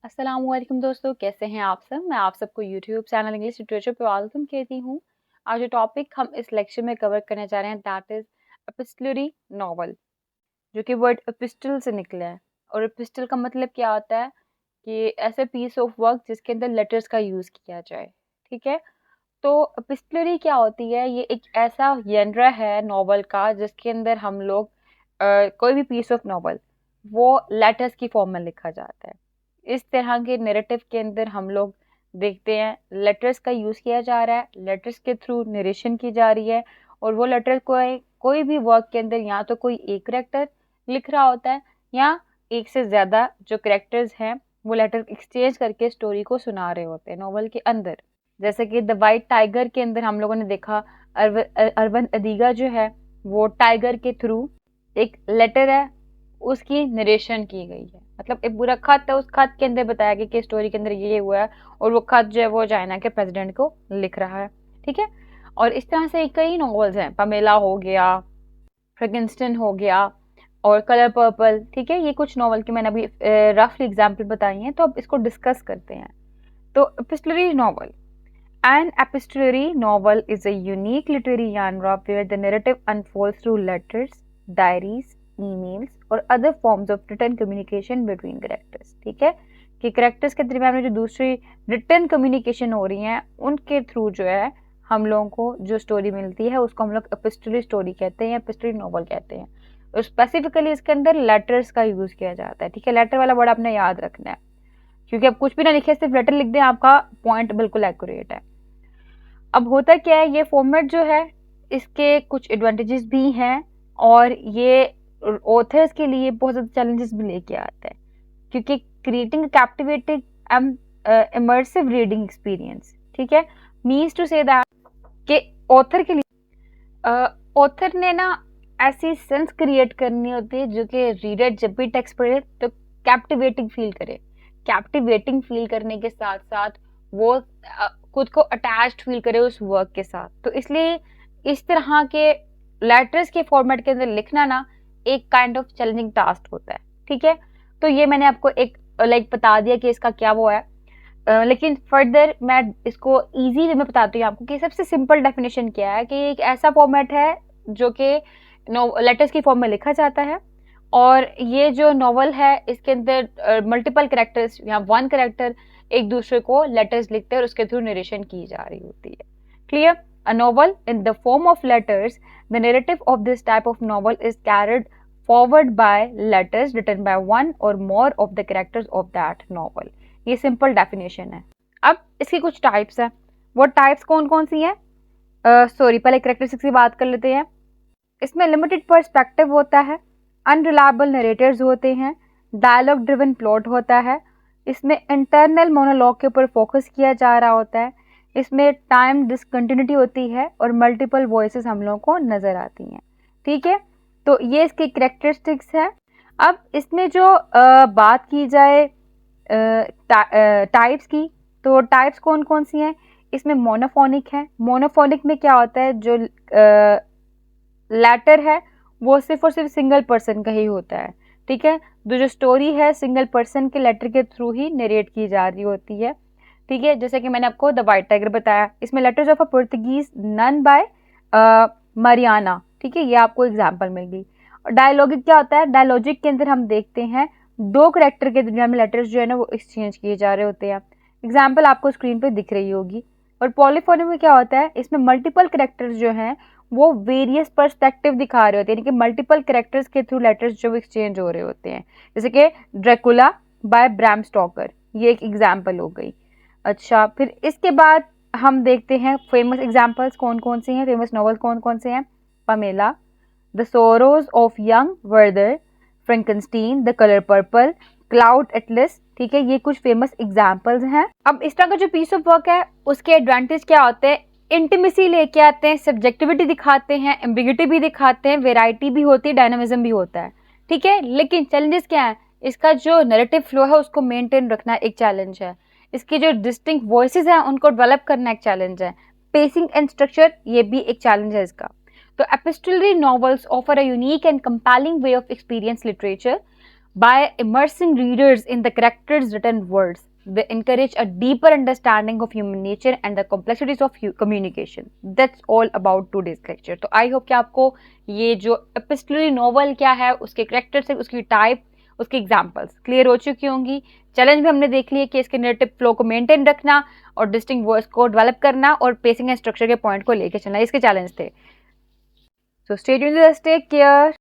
अस्सलामुअलैकुम दोस्तों, कैसे हैं आप सब। मैं आप सबको यूट्यूब चैनल इंग्लिश लिटरेचर पे वेलकम कहती हूँ। आज जो टॉपिक हम इस लेक्चर में कवर करने जा रहे हैं दैट इज एपिस्टलरी नॉवल, जो कि वर्ड एपिस्टल से निकला है। और एपिस्टल का मतलब क्या होता है कि ऐसे पीस ऑफ वर्क जिसके अंदर लेटर्स का यूज़ किया जाए। ठीक है, तो एपिस्टलरी क्या होती है? ये एक ऐसा जेनरा है नॉवल का जिसके अंदर हम लोग कोई भी पीस ऑफ नॉवल वो लेटर्स की फॉर्म में लिखा जाता है। इस तरह के नैरेटिव के अंदर हम लोग देखते हैं लेटर्स का यूज़ किया जा रहा है, लेटर्स के थ्रू नरेशन की जा रही है। और वो लेटर कोई भी वर्क के अंदर या तो कोई एक करेक्टर लिख रहा होता है या एक से ज़्यादा जो करेक्टर्स हैं वो लेटर एक्सचेंज करके स्टोरी को सुना रहे होते हैं नॉवल के अंदर। जैसे कि द वाइट टाइगर के अंदर हम लोगों ने देखा अरविंद अदीगा जो है वो टाइगर के थ्रू एक लेटर है उसकी नरेशन की गई है। मतलब एक पूरा खत है, उस खत के अंदर बताया गया कि स्टोरी के अंदर ये हुआ है और वो खत जो है वो चाइना के प्रेसिडेंट को लिख रहा है। ठीक है, और इस तरह से कई नॉवेल्स हैं, पमेला हो गया, फ्रेगेंस्टन हो गया और कलर पर्पल। ठीक है, ये कुछ नॉवल की मैंने अभी रफली एग्जाम्पल बताई हैं, तो अब इसको डिस्कस करते हैं। तो एपिस्टलरी novel, an epistolary novel is a unique literary genre where the narrative unfolds through letters, diaries, emails or other forms of written communication between characters। ठीक है, कि characters के दरमियान में जो दूसरी written communication हो रही है उनके थ्रू जो है हम लोगों को जो स्टोरी मिलती है उसको हम लोग एपिस्टलरी स्टोरी कहते हैं, एपिस्टलरी नॉवल कहते हैं। और स्पेसिफिकली इसके अंदर लेटर्स का यूज किया जाता है। ठीक है, लेटर वाला वर्ड आपने याद रखना है, क्योंकि आप कुछ भी ना लिखे सिर्फ लेटर लिख दें आपका पॉइंट बिल्कुल एक्यूरेट है। अब होता क्या है, ये फॉर्मेट जो है इसके कुछ एडवांटेजेस भी हैं और ये ऑथर्स के लिए बहुत ज़्यादा चैलेंजेस भी लेके आता है, क्योंकि creating captivating immersive reading experience. ठीक है, मीन्स टू से दैट कि ऑथर के लिए ऑथर ने ना ऐसी सेंस क्रिएट करनी होती है जो कि रीडर जब भी टेक्स्ट पढ़े तो कैप्टिवेटिंग फील करे। कैप्टिवेटिंग फील करने के साथ साथ वो खुद को अटैच्ड फील करे उस वर्क के साथ। तो इसलिए इस तरह के लेटर्स के फॉर्मेट के अंदर लिखना ना एक काइंड ऑफ चैलेंजिंग टास्क होता है। ठीक है, तो ये मैंने आपको एक बता दिया कि इसका क्या वो है। लेकिन फर्दर मैं इसको इजी वे में बताती हूँ आपको कि सबसे सिंपल डेफिनेशन क्या है, कि एक ऐसा फॉर्मेट है जो कि लेटर्स की फॉर्म में लिखा जाता है और ये जो नॉवल है इसके अंदर मल्टीपल कैरेक्टर्स या वन कैरेक्टर एक दूसरे को लेटर्स लिखते हैं और उसके थ्रू नरेशन की जा रही होती है। Clear? A novel in the form of letters, the narrative of this type of novel is carried forward by letters written by one or more of the characters of that novel. ये simple definition है। अब इसकी कुछ types हैं। वो types कौन कौन सी हैं? पहले कैरेक्टरिस्टिक्स की बात कर लेते हैं। इसमें लिमिटेड पर्सपेक्टिव होता है, अनरिलायबल नरेटर्स होते हैं, डायलॉग ड्रिवन प्लॉट होता है, इसमें इंटरनल मोनोलॉग के ऊपर फोकस किया जा रहा होता है, इसमें टाइम डिसकंटिन्यूटी होती है और मल्टीपल वॉइसेस हम लोगों को नज़र आती हैं। ठीक है, तो ये इसकी कैरेक्टरिस्टिक्स है। अब इसमें जो बात की जाए टाइप्स की, तो टाइप्स कौन कौन सी हैं? इसमें मोनोफोनिक है। मोनोफोनिक में क्या होता है, जो लेटर है वो सिर्फ और सिर्फ सिंगल पर्सन का ही होता है। ठीक है, जो स्टोरी है सिंगल पर्सन के लेटर के थ्रू ही नरेट की जा रही होती है। ठीक है, जैसे कि मैंने आपको द वाइट टाइगर बताया, इसमें letters of a Portuguese nun by Mariana. ठीक है, ये आपको एग्जांपल मिल गई। और डायलॉगिक क्या होता है? डायलॉजिक के अंदर हम देखते हैं दो करेक्टर के दरमियान में लेटर्स जो है ना वो एक्सचेंज किए जा रहे होते हैं। एग्जाम्पल आपको स्क्रीन पर दिख रही होगी। और पॉलीफोनी में क्या होता है? इसमें मल्टीपल करेक्टर्स जो हैं वो वेरियस पर्सपेक्टिव दिखा रहे होते हैं, यानी कि मल्टीपल कैरेक्टर्स के थ्रू लेटर्स जो एक्सचेंज हो रहे होते हैं। जैसे कि ड्रैकुला बाय ब्रैम स्टॉकर, ये एक एग्जाम्पल हो गई। अच्छा, फिर इसके बाद हम देखते हैं फेमस एग्जाम्पल्स कौन कौन से हैं, फेमस नॉवल कौन कौन से हैं। Pamela, the sorrows of young Werther, Frankenstein, the colour purple, cloud atlas. ठीक है, ये कुछ फेमस एग्जाम्पल्स हैं। अब इस तरह का जो पीस ऑफ वर्क है उसके एडवांटेज क्या होते हैं? इंटीमेसी लेके आते हैं, सब्जेक्टिविटी दिखाते हैं, एम्बिग्यूटी भी दिखाते हैं, वेराइटी भी होती है, डायनामिज्म भी होता है। ठीक है, लेकिन चैलेंजेस क्या है? इसका जो नैरेटिव फ्लो है उसको मेंटेन रखना एक चैलेंज है, इसके जो डिस्टिंक्ट वॉइसेस हैं उनको डेवलप करना एक चैलेंज है, पेसिंग एंड स्ट्रक्चर ये भी एक चैलेंज है इसका। तो epistolary novels offer a unique and compelling way of experience literature By immersing readers in the characters' written words, they encourage a deeper understanding of human nature and the complexities of communication. That's all about today's lecture. तो I hope कि आपको ये जो epistolary novel क्या है, उसके characters है, उसकी type, उसके एग्जाम्पल्स क्लियर हो चुकी होंगी. चैलेंज भी हमने देख लिया कि इसके नेरेटिव फ्लो को मेंटेन रखना और डिस्टिंक्ट वर्ड्स को डेवलप करना और पेसिंग एंड स्ट्रक्चर के पॉइंट को लेके चलना, इसके चैलेंज थे. So stay tuned, take care.